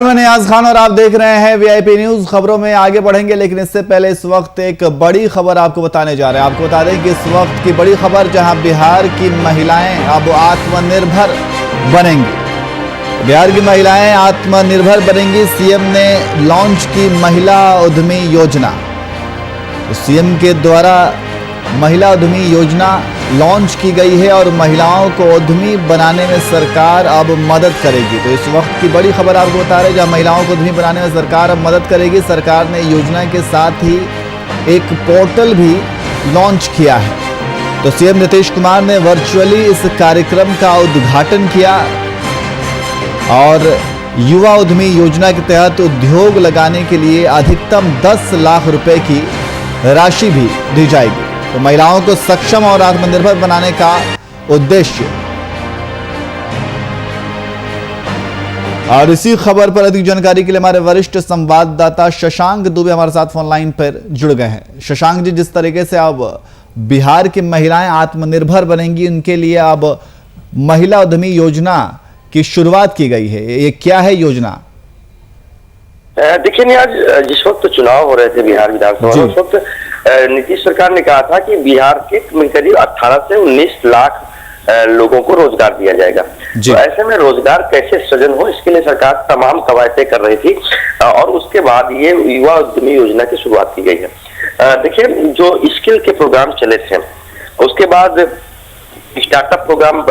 मैं नियाज खान और आप देख रहे हैं वीआईपी न्यूज। खबरों में आगे बढ़ेंगे, लेकिन इससे पहले इस वक्त एक बड़ी खबर आपको बताने जा रहे हैं। आपको बता दें कि इस वक्त की बड़ी खबर, जहां बिहार की महिलाएं अब आत्मनिर्भर बनेंगी। बिहार की महिलाएं आत्मनिर्भर बनेंगी। सीएम ने लॉन्च की महिला उद्यमी योजना। सीएम के द्वारा महिला उद्यमी योजना लॉन्च की गई है और महिलाओं को उद्यमी बनाने में सरकार अब मदद करेगी। तो इस वक्त की बड़ी खबर आपको बता रहे हैं, जहां महिलाओं को उद्यमी बनाने में सरकार अब मदद करेगी। सरकार ने योजना के साथ ही एक पोर्टल भी लॉन्च किया है। तो सीएम नीतीश कुमार ने वर्चुअली इस कार्यक्रम का उद्घाटन किया और युवा उद्यमी योजना के तहत उद्योग लगाने के लिए अधिकतम 10 लाख रुपए की राशि भी दी जाएगी। तो महिलाओं को सक्षम और आत्मनिर्भर बनाने का उद्देश्य। और इसी खबर पर अधिक जानकारी के लिए हमारे वरिष्ठ संवाददाता शशांक दुबे हमारे साथ फोन लाइन पर जुड़ गए हैं। शशांक जी, जिस तरीके से अब बिहार की महिलाएं आत्मनिर्भर बनेंगी, उनके लिए अब महिला उद्यमी योजना की शुरुआत की गई है, ये क्या है योजना? देखिए, आज जिस वक्त चुनाव हो रहे थे बिहार विधानसभा, उस वक्त नीतीश सरकार ने कहा था कि बिहार के करीब 18 से 19 लाख लोगों को रोजगार दिया जाएगा। तो ऐसे में रोजगार कैसे सृजन हो, इसके लिए सरकार तमाम कवायदें कर रही थी और उसके बाद ये युवा उद्यमी योजना की शुरुआत की गई है। देखिए, जो स्किल के प्रोग्राम चले थे, उसके बाद स्टार्टअप प्रोग्राम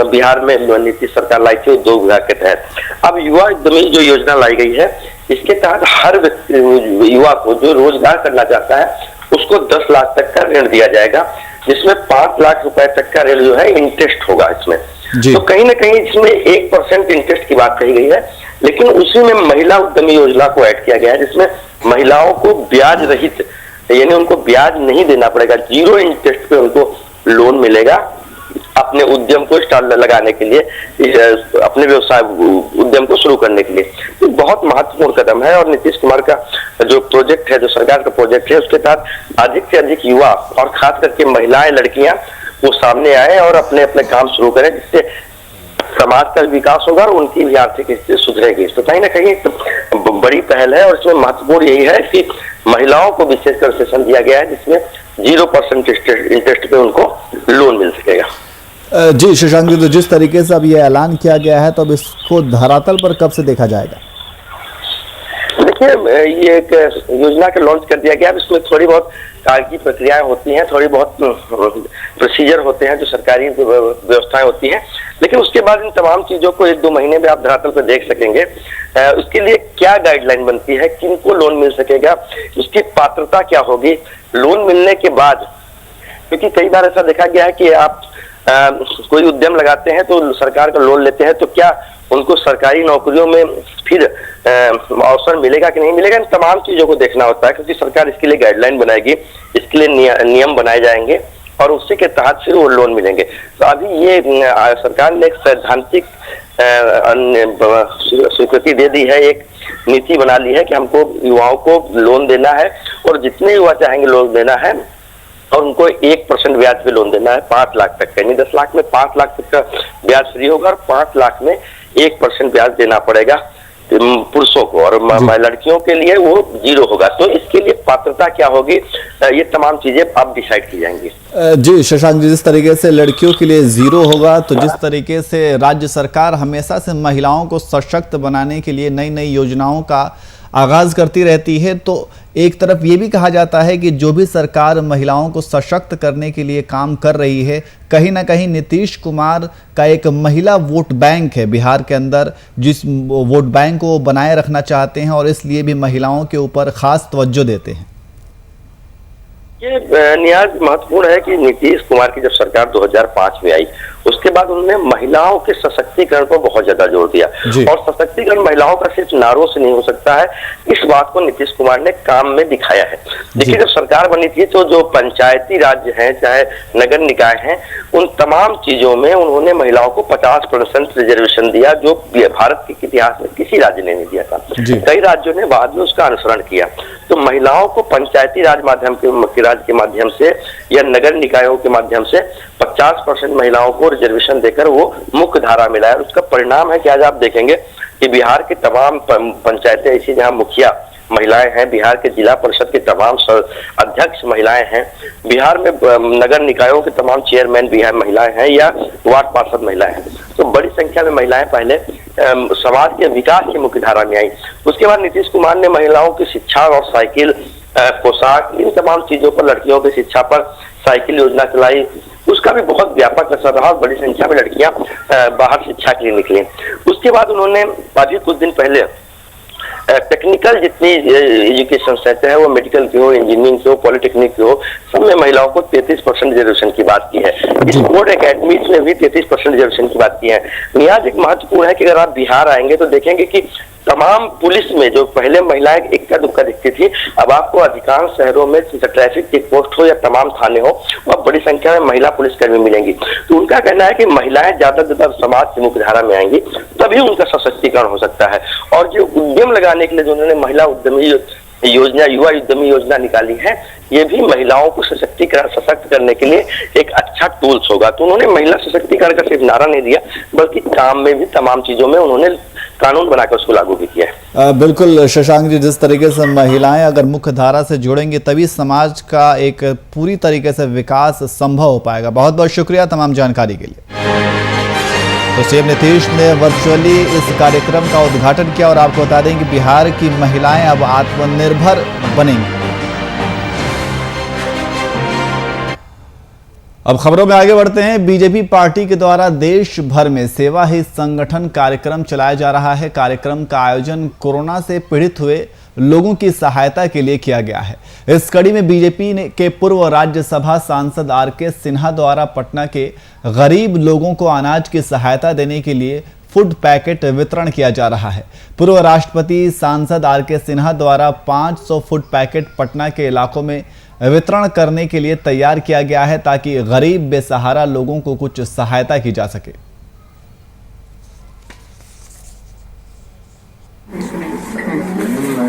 बिहार में नीतीश सरकार लाई थी उद्योग विभाग के तहत। अब युवा उद्यमी जो योजना लाई गई है, इसके तहत हर युवा को जो रोजगार करना चाहता है उसको 10 लाख तक का ऋण दिया जाएगा, जिसमें 5 लाख रुपए तक का ऋण जो है इंटरेस्ट होगा इसमें। तो कहीं ना कहीं इसमें 1% इंटरेस्ट की बात कही गई है, लेकिन उसी में महिला उद्यमी योजना को ऐड किया गया है, जिसमें महिलाओं को ब्याज रहित, यानी उनको ब्याज नहीं देना पड़ेगा, 0 इंटरेस्ट पे उनको लोन मिलेगा अपने उद्यम को स्टार्ट लगाने के लिए, अपने व्यवसाय उद्यम को शुरू करने के लिए। तो बहुत महत्वपूर्ण कदम है और नीतीश कुमार का जो प्रोजेक्ट है, जो सरकार का प्रोजेक्ट है, उसके तहत अधिक से अधिक युवा और खास करके महिलाएं, लड़कियां वो सामने आए और अपने अपने काम शुरू करें, जिससे समाज का विकास होगा और उनकी भी आर्थिक स्थिति सुधरेगी। तो कहीं ना कहीं बड़ी पहल है और इसमें महत्वपूर्ण यही है कि महिलाओं को विशेषकर सेशन दिया गया है, जिसमें 0% इंटरेस्ट पे उनको लोन मिल सकेगा। जी शशांक जी, तो जिस तरीके से अब ये ऐलान किया गया है, तो अब इसको धरातल पर कब से देखा जाएगा? देखिए, ये एक योजना के लॉन्च कर दिया गया है। इसमें थोड़ी बहुत कागजी प्रक्रियाएं होती हैं, थोड़ी बहुत प्रोसीजर होते हैं, जो सरकारी व्यवस्थाएं होती हैं, लेकिन उसके बाद इन तमाम चीजों को 1-2 महीने में आप धरातल पर देख सकेंगे। उसके लिए क्या गाइडलाइन बनती है, किनको लोन मिल सकेगा, उसकी पात्रता क्या होगी, लोन मिलने के बाद, क्योंकि कई बार ऐसा देखा गया है कि आप कोई उद्यम लगाते हैं तो सरकार का लोन लेते हैं, तो क्या उनको सरकारी नौकरियों में फिर अवसर मिलेगा कि नहीं मिलेगा, इन तमाम चीजों को देखना होता है, क्योंकि सरकार इसके लिए गाइडलाइन बनाएगी, इसके लिए नियम बनाए जाएंगे और उसी के तहत फिर वो लोन मिलेंगे। तो अभी ये सरकार ने एक सैद्धांतिक स्वीकृति दे दी है, एक नीति बना ली है कि हमको युवाओं को लोन देना है और जितने युवा चाहेंगे लोन देना है और उनको 1% ब्याज पे लोन देना है 5 लाख तक का, यानी 10 लाख में 5 लाख तक का ब्याज फ्री होगा और 5 लाख में 1% ब्याज देना पड़ेगा पुरुषों को, और लड़कियों के लिए वो 0 होगा। तो इसके लिए पात्रता क्या होगी, ये तमाम चीजें अब डिसाइड की जाएंगी। जी शशांक जी, जिस तरीके से लड़कियों के लिए 0 होगा, तो जिस तरीके से राज्य सरकार हमेशा से महिलाओं को सशक्त बनाने के लिए नई नई योजनाओं का आगाज करती रहती है, तो एक तरफ ये भी कहा जाता है कि जो भी सरकार महिलाओं को सशक्त करने के लिए काम कर रही है, कहीं ना कहीं नीतीश कुमार का एक महिला वोट बैंक है बिहार के अंदर, जिस वोट बैंक को बनाए रखना चाहते हैं और इसलिए भी महिलाओं के ऊपर खास तवज्जो देते हैं। ये नियाज महत्वपूर्ण है कि नीतीश कुमार की जब सरकार 2005 में आई, उसके बाद उन्होंने महिलाओं के सशक्तिकरण पर बहुत ज्यादा जोर दिया, और सशक्तिकरण महिलाओं का सिर्फ नारों से नहीं हो सकता है, इस बात को नीतीश कुमार ने काम में दिखाया है। देखिए, जब सरकार बनी थी तो जो पंचायती राज्य हैं, चाहे नगर निकाय हैं, उन तमाम चीजों में उन्होंने महिलाओं को 50% रिजर्वेशन दिया, जो भारत के इतिहास में किसी राज्य ने नहीं दिया था। कई राज्यों ने बाद में उसका अनुसरण किया। तो महिलाओं को पंचायती राज के माध्यम से या नगर निकायों के माध्यम से 50% महिलाओं को रिजर्वेशन देकर वो मुख्य धारा मिला है। उसका परिणाम है कि आज आप देखेंगे कि बिहार के तमाम पंचायतें ऐसी जहां मुखिया महिलाएं हैं, बिहार के जिला परिषद के तमाम अध्यक्ष महिलाएं हैं, बिहार में नगर निकायों के तमाम चेयरमैन बिहार महिलाएं हैं या वार्ड पार्षद महिलाएं हैं। तो बड़ी संख्या में महिलाएं पहले समाज के विकास की मुख्य धारा में आई। उसके बाद नीतीश कुमार ने महिलाओं की शिक्षा और साइकिल, पोशाक, इन तमाम चीजों पर, लड़कियों की शिक्षा पर साइकिल योजना चलाई। उसका भी बहुत व्यापक असर रहा और बड़ी संख्या में लड़कियां बाहर शिक्षा के लिए निकली। उसके बाद उन्होंने अभी कुछ दिन पहले टेक्निकल जितनी एजुकेशन सेंटर है, वो मेडिकल की हो, इंजीनियरिंग की हो, पॉलिटेक्निक की हो, सब में महिलाओं को 33% रिजर्वेशन की बात की है। इस बोर्ड एकेडमीज में भी 33% रिजर्वेशन की बात की है। नियाज एक महत्वपूर्ण है कि अगर आप बिहार आएंगे तो देखेंगे कि तमाम पुलिस में जो पहले महिलाएं इक्का दुक्का दिखती थी, अब आपको अधिकांश शहरों में ट्रैफिक चेक पोस्ट हो या तमाम थाने हो, वह बड़ी संख्या में महिला पुलिसकर्मी मिलेंगी। तो उनका कहना है कि महिलाएं ज्यादा से ज्यादा समाज की मुख्य धारा में आएंगी, तभी उनका सशक्तिकरण हो सकता है। और जो उद्यम लगाने के लिए जो उन्होंने महिला उद्यमी योजना, युवा उद्यमी योजना निकाली है, ये भी महिलाओं को सशक्त करने के लिए एक अच्छा टूल्स होगा। तो उन्होंने महिला सशक्तिकरण का सिर्फ नारा नहीं दिया, बल्कि काम में भी तमाम चीजों में उन्होंने कानून बनाकर उसको लागू भी किया है। बिल्कुल शशांक जी, जिस तरीके से महिलाएं अगर मुख्य धारा से जुड़ेंगे तभी समाज का एक पूरी तरीके से विकास संभव हो पाएगा। बहुत बहुत शुक्रिया तमाम जानकारी के लिए। तो सीएम नीतीश ने वर्चुअली इस कार्यक्रम का उद्घाटन किया और आपको बता दें कि बिहार की महिलाएं अब आत्मनिर्भर बनेंगी। अब खबरों में आगे बढ़ते हैं। बीजेपी पार्टी के द्वारा देश भर में सेवा ही संगठन कार्यक्रम चलाया जा रहा है। कार्यक्रम का आयोजन कोरोना से पीड़ित हुए लोगों की सहायता के लिए किया गया है। इस कड़ी में बीजेपी के पूर्व राज्यसभा सांसद आर.के. सिन्हा द्वारा पटना के गरीब लोगों को अनाज की सहायता देने के लिए फूड पैकेट वितरण किया जा रहा है। पूर्व राष्ट्रपति सांसद आर.के. सिन्हा द्वारा 500 फूड पैकेट पटना के इलाकों में वितरण करने के लिए तैयार किया गया है, ताकि गरीब बेसहारा लोगों को कुछ सहायता की जा सके।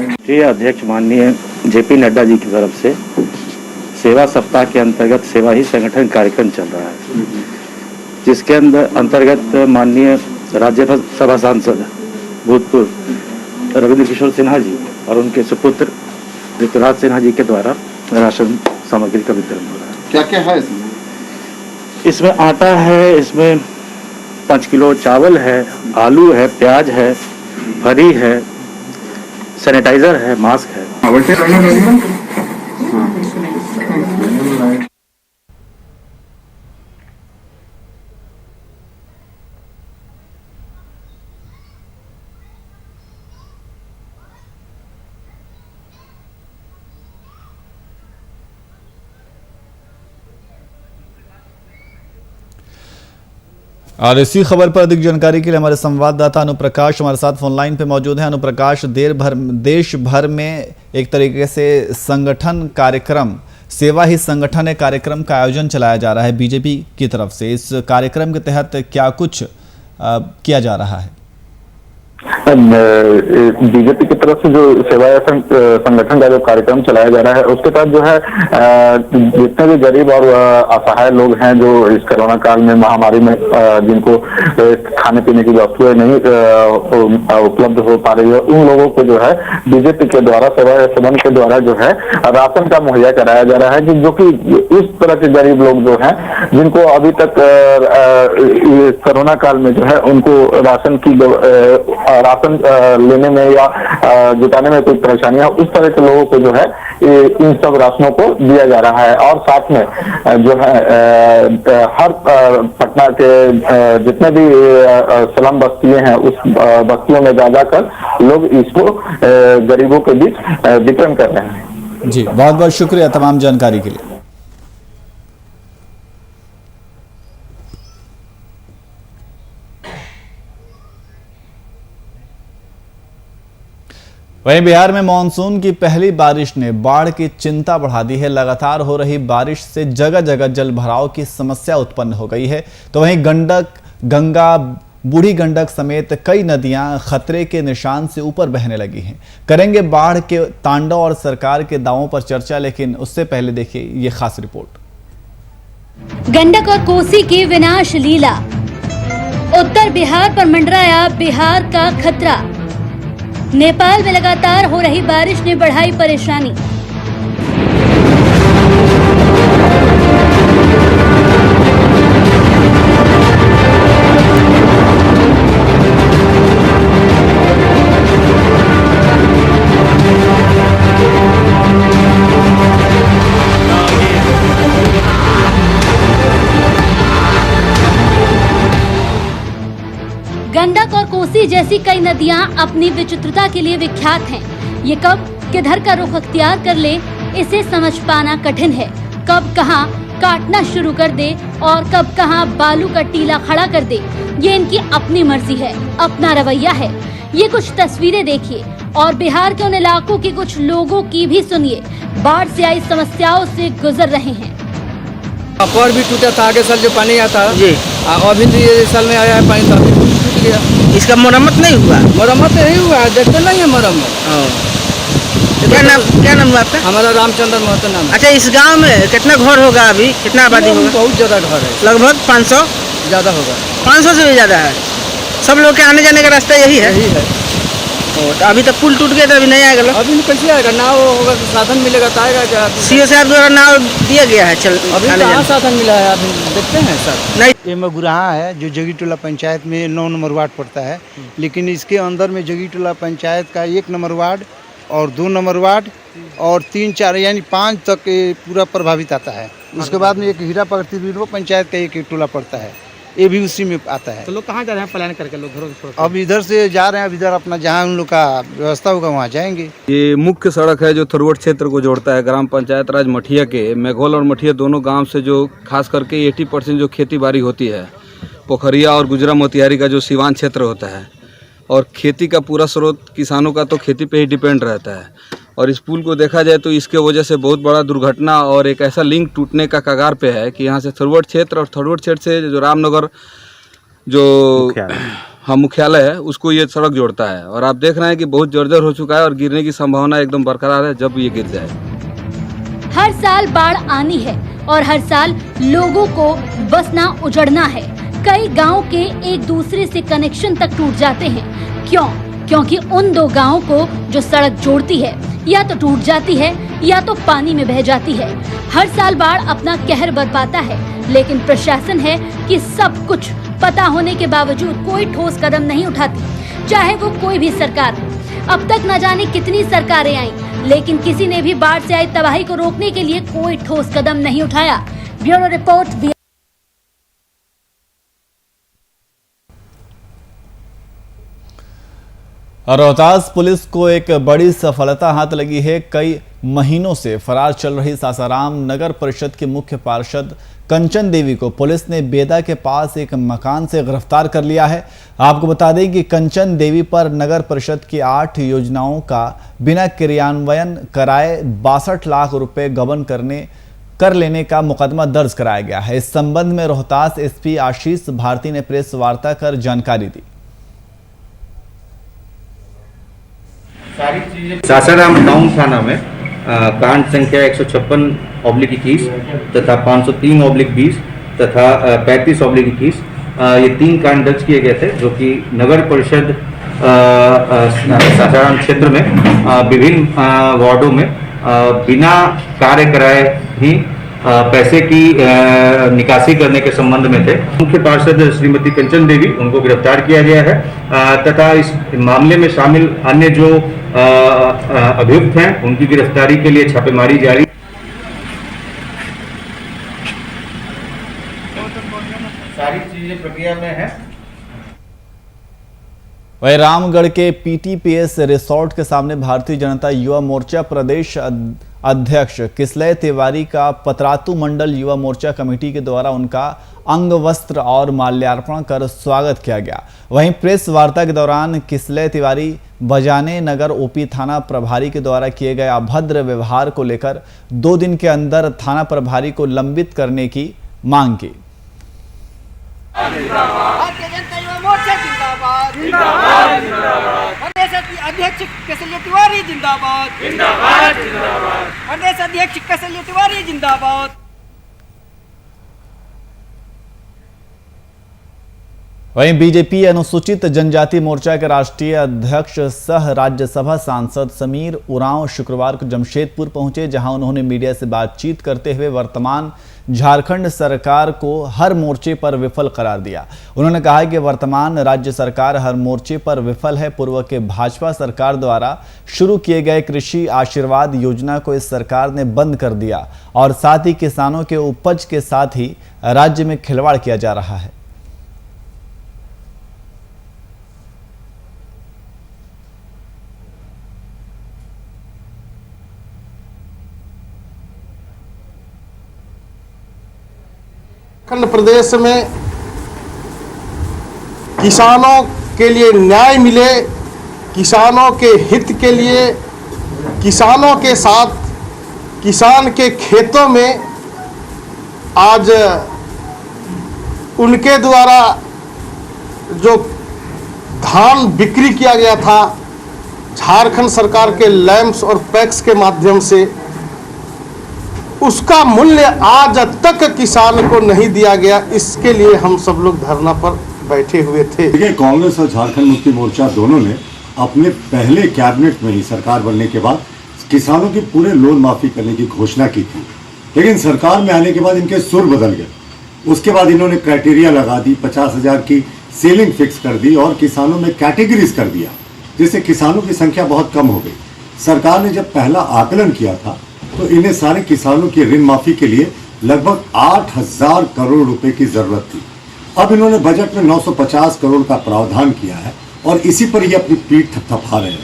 राष्ट्रीय अध्यक्ष माननीय जेपी नड्डा जी की तरफ से सेवा सप्ताह के अंतर्गत सेवा ही संगठन कार्यक्रम चल रहा है, जिसके अंतर्गत माननीय राज्यसभा सांसद भूतपूर्व रविंद्र किशोर सिन्हा जी और उनके सुपुत्र ऋतुराज सिन्हा जी के द्वारा राशन सामग्री का वितरण हो रहा है। क्या क्या है इसमें? इसमें आटा है, इसमें 5 किलो चावल है, आलू है, प्याज है, फरी है, सैनिटाइजर है, मास्क है। और इसी खबर पर अधिक जानकारी के लिए हमारे संवाददाता अनुप्रकाश हमारे साथ फोन लाइन पे मौजूद है। अनुप्रकाश, देश भर में एक तरीके से संगठन कार्यक्रम, सेवा ही संगठन है कार्यक्रम का आयोजन चलाया जा रहा है बीजेपी की तरफ से। इस कार्यक्रम के तहत क्या कुछ किया जा रहा है? बीजेपी की तरफ से जो सेवा संगठन का जो कार्यक्रम चलाया जा रहा है, उसके तहत जो है जितने भी गरीब और असहाय लोग हैं जो इस कोरोना काल में महामारी में जिनको खाने पीने की वस्तुएं नहीं उपलब्ध हो पा रही है, उन लोगों को जो है बीजेपी के द्वारा सेवा सदन के द्वारा जो है राशन का मुहैया कराया जा रहा है, कि जो कि इस तरह के गरीब लोग जो हैं जिनको अभी तक कोरोना काल में जो है उनको राशन लेने में या जुटाने में कोई परेशानी है, उस तरह के लोगों को जो है इन सब राशनों को दिया जा रहा है। और साथ में जो है हर पटना के जितने भी स्लम बस्तियां हैं उस बस्तियों में जा जाकर लोग इसको गरीबों के बीच वितरण कर रहे हैं। जी, बहुत बहुत शुक्रिया तमाम जानकारी के लिए। वहीं बिहार में मानसून की पहली बारिश ने बाढ़ की चिंता बढ़ा दी है। लगातार हो रही बारिश से जगह जगह जल भराव की समस्या उत्पन्न हो गई है। तो वहीं गंडक, गंगा, बूढ़ी गंडक समेत कई नदियां खतरे के निशान से ऊपर बहने लगी हैं। करेंगे बाढ़ के तांडव और सरकार के दावों पर चर्चा, लेकिन उससे पहले देखिए ये खास रिपोर्ट। गंडक और कोसी की विनाश लीला, उत्तर बिहार पर मंडराया बिहार का खतरा। नेपाल में लगातार हो रही बारिश ने बढ़ाई परेशानी। गंडक और कोसी जैसी कई नदियां अपनी विचित्रता के लिए विख्यात हैं। ये कब किधर का रुख अख्तियार कर ले, इसे समझ पाना कठिन है। कब कहां काटना शुरू कर दे और कब कहां बालू का टीला खड़ा कर दे, ये इनकी अपनी मर्जी है, अपना रवैया है। ये कुछ तस्वीरें देखिए और बिहार के उन इलाकों के कुछ लोगों की भी सुनिए। बाढ़ से आई समस्याओं से गुजर रहे हैं। अपर भी टूटा था, आगे साल जो पानी आया था जी, अभी ये साल में आया है पानी, तो अभी टूट गया। इसका मरम्मत नहीं हुआ? मरम्मत नहीं हुआ है, देखते नहीं है मरम्मत। क्या नाम हुआ आपका? हमारा रामचंद्र महतो नाम है। अच्छा, इस गांव में कितना घर होगा अभी, कितना आबादी होगा? बहुत ज्यादा घर है, लगभग 500 ज्यादा होगा। 500 से भी ज्यादा है। सब लोग के आने जाने का रास्ता यही है? यही है। तो अभी तक पुल टूट गया तो अभी नहीं आएगा लोग? अभी कैसे आएगा? नाव होगा तो साधन मिलेगा तो आएगा क्या? सीओ साहब द्वारा नाव दिया गया है, चल अभी कहाँ साधन मिला है? अभी देखते हैं सर। नहीं, ये मगुराहा है जो जगीटोला पंचायत में 9 नंबर वार्ड पड़ता है, लेकिन इसके अंदर में जगीटोला पंचायत का 1 नंबर वार्ड और 2 नंबर वार्ड और 3, 4 यानी 5 तक ये पूरा प्रभावित आता है। उसके बाद में एक हीरा पकड़ती पंचायत का एक टोला पड़ता है, ये भी उसी में आता है। तो लोग कहाँ जा रहे हैं प्लान करके? लोग घरों से अब इधर से जा रहे हैं, अब इधर अपना जहाँ उन लोग का व्यवस्था होगा वहाँ जाएंगे। ये मुख्य सड़क है जो थरवट क्षेत्र को जोड़ता है ग्राम पंचायत राज मठिया के। मेघोल और मठिया दोनों गांव से जो खास करके 80% जो खेती बाड़ी होती है, पोखरिया और गुजरा मोतिहारी का जो सीवान क्षेत्र होता है, और खेती का पूरा स्रोत किसानों का तो खेती पे ही डिपेंड रहता है। और इस पुल को देखा जाए तो इसके वजह से बहुत बड़ा दुर्घटना और एक ऐसा लिंक टूटने का कगार पे है कि यहाँ से थरवट क्षेत्र और थरवट क्षेत्र से जो रामनगर जो मुख्यालय है उसको ये सड़क जोड़ता है। और आप देख रहे हैं कि बहुत जर्जर हो चुका है और गिरने की संभावना एकदम बरकरार है जब ये गिर जाए। हर साल बाढ़ आनी है और हर साल लोगों को बसना उजड़ना है। कई गांव के एक दूसरे से कनेक्शन तक टूट जाते हैं। क्यों? क्योंकि उन दो गांवों को जो सड़क जोड़ती है या तो टूट जाती है या तो पानी में बह जाती है। हर साल बाढ़ अपना कहर बरपाता है, लेकिन प्रशासन है कि सब कुछ पता होने के बावजूद कोई ठोस कदम नहीं उठाती, चाहे वो कोई भी सरकार हो। अब तक न जाने कितनी सरकारें आई, लेकिन किसी ने भी बाढ़ से आई तबाही को रोकने के लिए कोई ठोस कदम नहीं उठाया। Bureau report. रोहतास पुलिस को एक बड़ी सफलता हाथ लगी है। कई महीनों से फरार चल रही सासाराम नगर परिषद के मुख्य पार्षद कंचन देवी को पुलिस ने बेदा के पास एक मकान से गिरफ्तार कर लिया है। आपको बता दें कि कंचन देवी पर नगर परिषद की 8 योजनाओं का बिना क्रियान्वयन कराए 62 लाख रुपए गबन कर लेने का मुकदमा दर्ज कराया गया है। इस संबंध में रोहतास एसपी आशीष भारती ने प्रेस वार्ता कर जानकारी दी। सासाराम टाउन थाना में कांड संख्या 156/21 तथा 503/20 तथा 35/21 ये 3 कांड दर्ज किए गए थे, जो कि नगर परिषद सासाराम क्षेत्र में विभिन्न वार्डों में बिना कार्य कराए ही पैसे की निकासी करने के संबंध में थे। मुख्य पार्षद श्रीमती कंचन देवी, उनको गिरफ्तार किया गया है तथा इस मामले में शामिल अन्य जो अभियुक्त हैं उनकी गिरफ्तारी के लिए छापेमारी जारी। सारी चीजें प्रक्रिया में है। वहीं रामगढ़ के पीटीपीएस रिसोर्ट के सामने भारतीय जनता युवा मोर्चा प्रदेश अध्यक्ष किसलय तिवारी का पतरातू मंडल युवा मोर्चा कमेटी के द्वारा उनका अंग वस्त्र और माल्यार्पण कर स्वागत किया गया। वहीं प्रेस वार्ता के दौरान किसलय तिवारी बजाने नगर ओपी थाना प्रभारी के द्वारा किए गए अभद्र व्यवहार को लेकर 2 दिन के अंदर थाना प्रभारी को लंबित करने की मांग की। अध्यक्ष किसलय तिवारी जिंदाबाद, जिंदाबाद, जिंदाबाद। प्रदेश अध्यक्ष किसलय तिवारी जिंदाबाद। वहीं बीजेपी अनुसूचित जनजाति मोर्चा के राष्ट्रीय अध्यक्ष सह राज्यसभा सांसद समीर उरांव शुक्रवार को जमशेदपुर पहुंचे, जहां उन्होंने मीडिया से बातचीत करते हुए वर्तमान झारखंड सरकार को हर मोर्चे पर विफल करार दिया। उन्होंने कहा कि वर्तमान राज्य सरकार हर मोर्चे पर विफल है। पूर्व के भाजपा सरकार द्वारा शुरू किए गए कृषि आशीर्वाद योजना को इस सरकार ने बंद कर दिया और साथ ही किसानों के उपज के साथ ही राज्य में खिलवाड़ किया जा रहा है। झारखंड प्रदेश में किसानों के लिए न्याय मिले, किसानों के हित के लिए, किसानों के साथ किसान के खेतों में आज उनके द्वारा जो धान बिक्री किया गया था झारखंड सरकार के लैंप्स और पैक्स के माध्यम से, उसका मूल्य आज तक किसान को नहीं दिया गया। इसके लिए हम सब लोग धरना पर बैठे हुए थे। देखिए, कांग्रेस और झारखंड मुक्ति मोर्चा दोनों ने अपने पहले कैबिनेट में ही सरकार बनने के बाद किसानों की पूरे लोन माफी करने की घोषणा की थी, लेकिन सरकार में आने के बाद इनके सुर बदल गए। उसके बाद इन्होंने क्राइटेरिया लगा दी, 50,000 की सेलिंग फिक्स कर दी और किसानों में कैटेगरीज कर दिया, जिससे किसानों की संख्या बहुत कम हो गई। सरकार ने जब पहला आकलन किया था तो इन्हें सारे किसानों की ऋण माफी के लिए लगभग 8,000 करोड़ रुपए की जरूरत थी। अब इन्होंने बजट में 950 करोड़ का प्रावधान किया है और इसी पर ये अपनी पीठ थपथपा रहे हैं।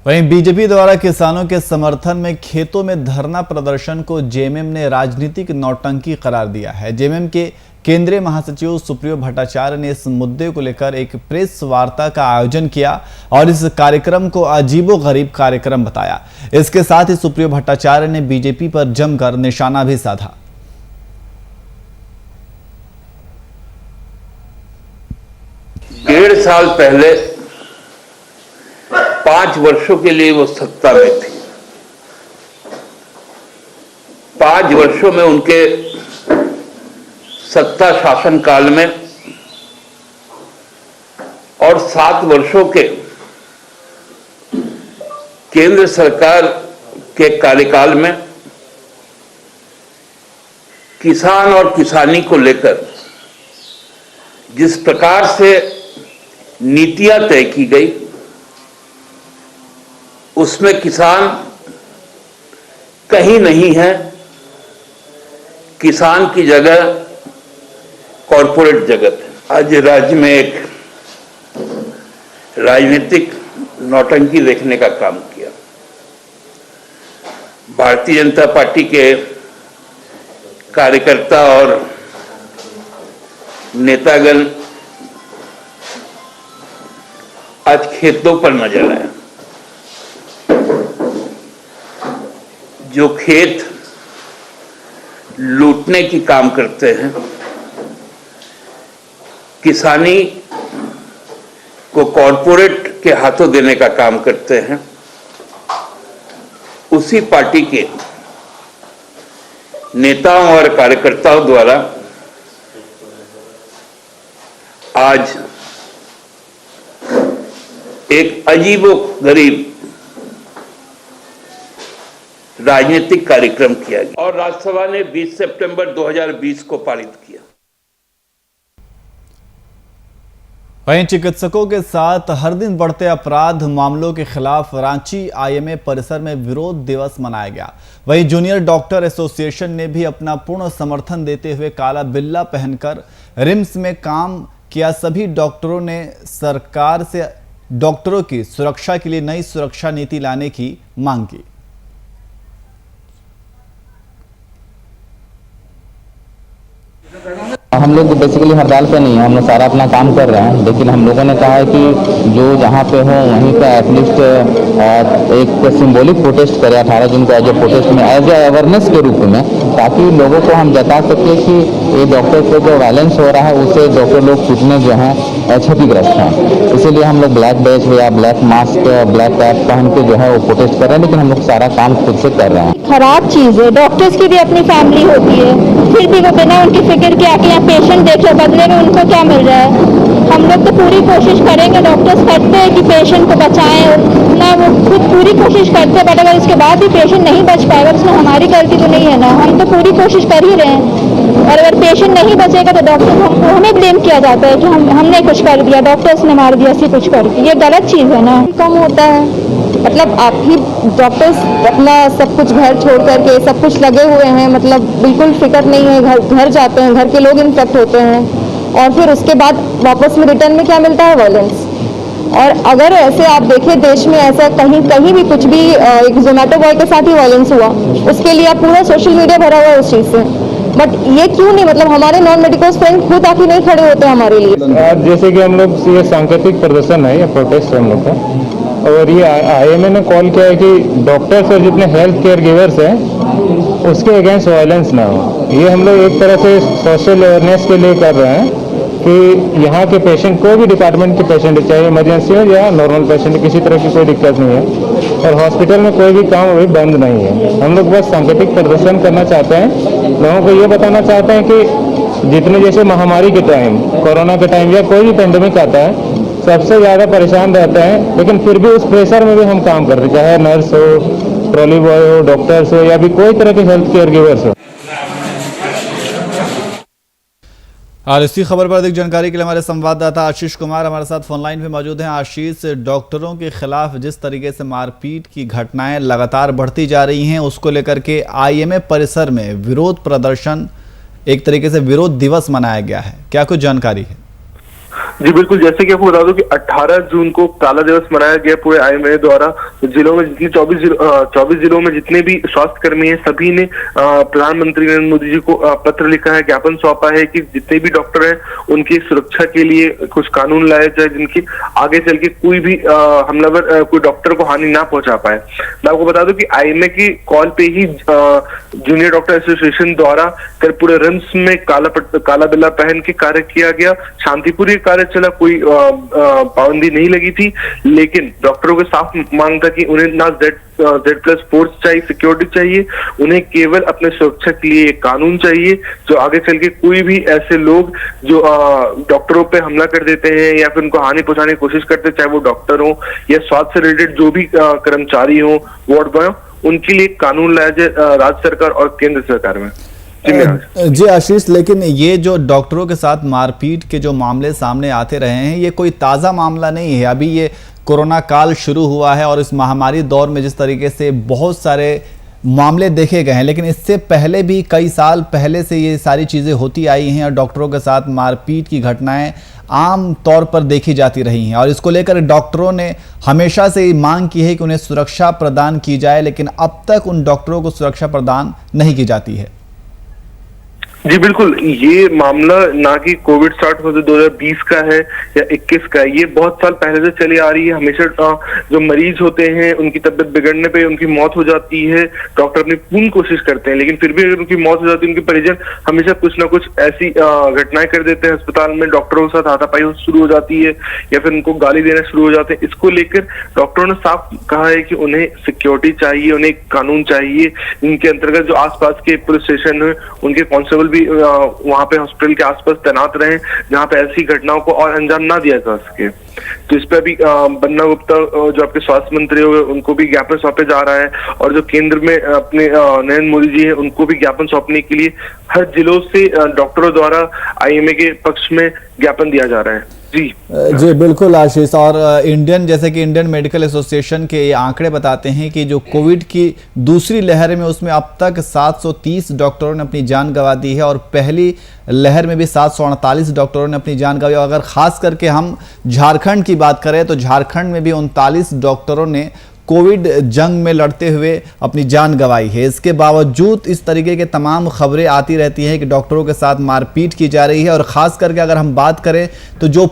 वहीं बीजेपी द्वारा किसानों के समर्थन में खेतों में धरना प्रदर्शन को जेएमएम ने राजनीतिक नौटंकी करार दिया है। जेएमएम के केंद्रीय महासचिव सुप्रियो भट्टाचार्य ने इस मुद्दे को लेकर एक प्रेस वार्ता का आयोजन किया और इस कार्यक्रम को अजीबोगरीब कार्यक्रम बताया। इसके साथ ही सुप्रियो भट्टाचार्य ने बीजेपी पर जमकर निशाना भी साधा। डेढ़ साल पहले 5 वर्षों के लिए वो सत्ता में थी। 5 वर्षों में उनके सत्ता शासन काल में और 7 वर्षों के केंद्र सरकार के कार्यकाल में किसान और किसानी को लेकर जिस प्रकार से नीतियां तय की गई, उसमें किसान कहीं नहीं है। किसान की जगह कॉरपोरेट जगत है। आज राज्य में एक राजनीतिक नौटंकी देखने का काम किया। भारतीय जनता पार्टी के कार्यकर्ता और नेतागण आज खेतों पर नजर आए। जो खेत लूटने की काम करते हैं, किसानी को कॉरपोरेट के हाथों देने का काम करते हैं, उसी पार्टी के नेताओं और कार्यकर्ताओं द्वारा आज एक अजीबोगरीब राजनीतिक कार्यक्रम किया गया और राज्यसभा ने 20 सितंबर 2020 को पारित किया। वहीं चिकित्सकों के साथ हर दिन बढ़ते अपराध मामलों के खिलाफ रांची आईएमए परिसर में विरोध दिवस मनाया गया। वहीं जूनियर डॉक्टर एसोसिएशन ने भी अपना पूर्ण समर्थन देते हुए काला बिल्ला पहनकर रिम्स में काम किया। सभी डॉक्टरों ने सरकार से डॉक्टरों की सुरक्षा के लिए नई सुरक्षा नीति लाने की मांग की। हम लोग बेसिकली हड़ताल पे नहीं है, हम लोग सारा अपना काम कर रहे हैं, लेकिन हम लोगों ने कहा है कि जो जहाँ पे हो वहीं पे एटलीस्ट एक सिंबॉलिक प्रोटेस्ट करें 18 जून को एज ए प्रोटेस्ट में, एज ए अवेयरनेस के रूप में, ताकि लोगों को हम बता सकें कि ये डॉक्टर पे जो वायलेंस हो रहा है उससे डॉक्टर लोग कितने जो हैं क्षतिग्रस्त हैं। इसीलिए हम लोग ब्लैक बैच या ब्लैक मास्क, ब्लैक कैप पहन के जो है वो प्रोटेस्ट कर रहे हैं, लेकिन हम लोग सारा काम खुद से कर रहे हैं। खराब चीज़ है, डॉक्टर्स की भी अपनी फैमिली होती है, फिर भी वो बिना उनकी फिक्र के आके यहाँ पेशेंट देख रहे, बदले में उनको क्या मिल रहा है। हम लोग तो पूरी कोशिश करेंगे, डॉक्टर्स करते हैं कि पेशेंट को बचाएं ना, वो खुद पूरी कोशिश करते हैं, बट अगर उसके बाद भी पेशेंट नहीं बच पाएगा उसमें हमारी गलती तो नहीं है ना, हम तो पूरी कोशिश कर ही रहे हैं। और अगर पेशेंट नहीं बचेगा तो डॉक्टर को हमें ब्लेम किया जाता है कि हमने कुछ कर दिया, डॉक्टर्स ने मार दिया, ऐसी कुछ कर दिया, ये गलत चीज़ है ना। कम होता है मतलब आप ही डॉक्टर्स अपना सब कुछ घर छोड़ करके सब कुछ लगे हुए हैं, मतलब बिल्कुल फिक्र नहीं है, घर जाते हैं, घर के लोग इन्फेक्ट होते हैं और फिर उसके बाद वापस में रिटर्न में क्या मिलता है, वायलेंस। और अगर ऐसे आप देखें देश में ऐसा कहीं भी कुछ भी, एक जोमेटो बॉय के साथ ही वायलेंस हुआ, उसके लिए आप पूरा सोशल मीडिया भरा हुआ है उस चीज़ से, बट ये क्यों नहीं, मतलब हमारे नॉन मेडिकल फ्रेंड खुद आके नहीं खड़े होते हमारे लिए। जैसे कि हम लोग ये सांकेतिक प्रदर्शन है या प्रोटेस्ट है हम लोग का, और ये IMA ने कॉल किया है कि डॉक्टर्स और जितने हेल्थ केयर गिवर्स हैं उसके अगेंस्ट वायलेंस ना हो। ये हम लोग एक तरह से सोशल अवेयरनेस के लिए कर रहे हैं कि यहाँ के पेशेंट, कोई भी डिपार्टमेंट के पेशेंट, चाहे इमरजेंसी हो या नॉर्मल पेशेंट, किसी तरह की कोई दिक्कत नहीं है, और हॉस्पिटल में कोई भी काम अभी बंद नहीं है। हम लोग बस सांकेतिक प्रदर्शन करना चाहते हैं, लोगों को ये बताना चाहते हैं कि जितने जैसे महामारी के टाइम, कोरोना के टाइम या कोई भी पेंडेमिक आता है, सबसे ज़्यादा परेशान रहते हैं, लेकिन फिर भी उस प्रेशर में भी हम काम करते हैं, चाहे नर्स हो, ट्रॉली बॉय हो, डॉक्टर्स हो या भी कोई तरह के हेल्थ केयर गिवर्स हो। और इसी खबर पर अधिक जानकारी के लिए हमारे संवाददाता आशीष कुमार हमारे साथ फोनलाइन पे मौजूद हैं। आशीष, डॉक्टरों के खिलाफ जिस तरीके से मारपीट की घटनाएं लगातार बढ़ती जा रही हैं, उसको लेकर के IMA परिसर में विरोध प्रदर्शन, एक तरीके से विरोध दिवस मनाया गया है, क्या कुछ जानकारी है? जी बिल्कुल, जैसे कि आपको बता दूं कि 18 जून को काला दिवस मनाया गया पूरे IMA द्वारा। जिलों में जितने 24 जिलों में जितने भी स्वास्थ्य कर्मी हैं, सभी ने प्रधानमंत्री नरेंद्र मोदी जी को पत्र लिखा है, ज्ञापन सौंपा है कि जितने भी डॉक्टर हैं उनकी सुरक्षा के लिए कुछ कानून लाए जाए, जिनकी आगे चल के कोई भी हमलावर कोई डॉक्टर को हानि ना पहुंचा पाए। मैं आपको बता दूं कि IMA की कॉल पे ही जूनियर डॉक्टर एसोसिएशन द्वारा कर पूरे रिम्स में काला बिल्ला पहन के कार्य किया गया, शांतिपूर्ण कार्य चला, कोई पाबंदी नहीं लगी थी, लेकिन डॉक्टरों के साफ मांग था कि उन्हें ना Z+ फोर्स चाहिए, सिक्योरिटी चाहिए, उन्हें केवल अपने सुरक्षा के लिए कानून चाहिए, जो आगे चल के कोई भी ऐसे लोग जो डॉक्टरों पे हमला कर देते हैं या फिर उनको हानि पहुंचाने की कोशिश करते हैं, चाहे वो डॉक्टर हो या स्वास्थ्य से रिलेटेड जो भी कर्मचारी हो, वार्ड बॉय हो, उनके लिए कानून लाया जाए राज्य सरकार और केंद्र सरकार में। जी आशीष, लेकिन ये जो डॉक्टरों के साथ मारपीट के जो मामले सामने आते रहे हैं, ये कोई ताज़ा मामला नहीं है। अभी ये कोरोना काल शुरू हुआ है और इस महामारी दौर में जिस तरीके से बहुत सारे मामले देखे गए हैं, लेकिन इससे पहले भी कई साल पहले से ये सारी चीज़ें होती आई हैं और डॉक्टरों के साथ मारपीट की घटनाएं आम तौर पर देखी जाती रही हैं, और इसको लेकर डॉक्टरों ने हमेशा से ये मांग की है कि उन्हें सुरक्षा प्रदान की जाए, लेकिन अब तक उन डॉक्टरों को सुरक्षा प्रदान नहीं की जाती है। जी बिल्कुल, ये मामला ना कि कोविड स्टार्ट हुआ 2020 का है या 21 का है, ये बहुत साल पहले से चली आ रही है। हमेशा जो मरीज होते हैं उनकी तबीयत बिगड़ने पे उनकी मौत हो जाती है, डॉक्टर अपनी पूर्ण कोशिश करते हैं, लेकिन फिर भी अगर उनकी मौत हो जाती है, उनके परिजन हमेशा कुछ ना कुछ ऐसी घटनाएं कर देते हैं अस्पताल में, डॉक्टरों के साथ हाथापाई शुरू हो जाती है या फिर उनको गाली देना शुरू हो जाते हैं। इसको लेकर डॉक्टरों ने साफ कहा है कि उन्हें सिक्योरिटी चाहिए, उन्हें कानून चाहिए, इनके अंतर्गत जो आसपास के पुलिस स्टेशन है उनके कांस्टेबल भी वहां पे हॉस्पिटल के आसपास तैनात रहे, जहां पे ऐसी घटनाओं को और अंजाम ना दिया जा सके। तो इस पे अभी बन्ना गुप्ता जो आपके स्वास्थ्य मंत्री हो, उनको भी ज्ञापन सौंपे जा रहा है, और जो केंद्र में अपने नरेंद्र मोदी जी है उनको भी ज्ञापन सौंपने के लिए हर जिलों से डॉक्टरों द्वारा IMA के पक्ष में ज्ञापन दिया जा रहा है। जी बिल्कुल आशीष, और जैसे कि इंडियन मेडिकल एसोसिएशन के ये आंकड़े बताते हैं कि जो कोविड की दूसरी लहर में उसमें अब तक 730 डॉक्टरों ने अपनी जान गंवा दी है, और पहली लहर में भी 748 डॉक्टरों ने अपनी जान गंवाई। अगर खास करके हम झारखंड की बात करें तो झारखंड में भी 39 डॉक्टरों ने कोविड जंग में लड़ते हुए अपनी जान गंवाई है। इसके बावजूद इस तरीके के तमाम खबरें आती रहती हैं कि डॉक्टरों के साथ मारपीट की जा रही है। और ख़ास करके अगर हम बात करें तो जो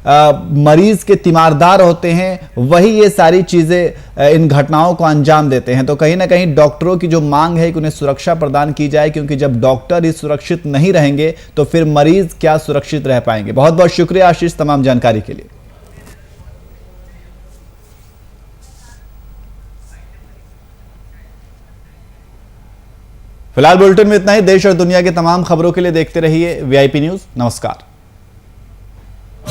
मरीज के तीमारदार होते हैं वही ये सारी चीज़ें इन घटनाओं को अंजाम देते हैं। तो कहीं ना कहीं डॉक्टरों की जो मांग है कि उन्हें सुरक्षा प्रदान की जाए, क्योंकि जब डॉक्टर ही सुरक्षित नहीं रहेंगे तो फिर मरीज क्या सुरक्षित रह पाएंगे। बहुत बहुत शुक्रिया आशीष तमाम जानकारी के लिए। फिलहाल बुलेटिन में इतना ही। देश और दुनिया के तमाम खबरों के लिए देखते रहिए VIP न्यूज़। नमस्कार।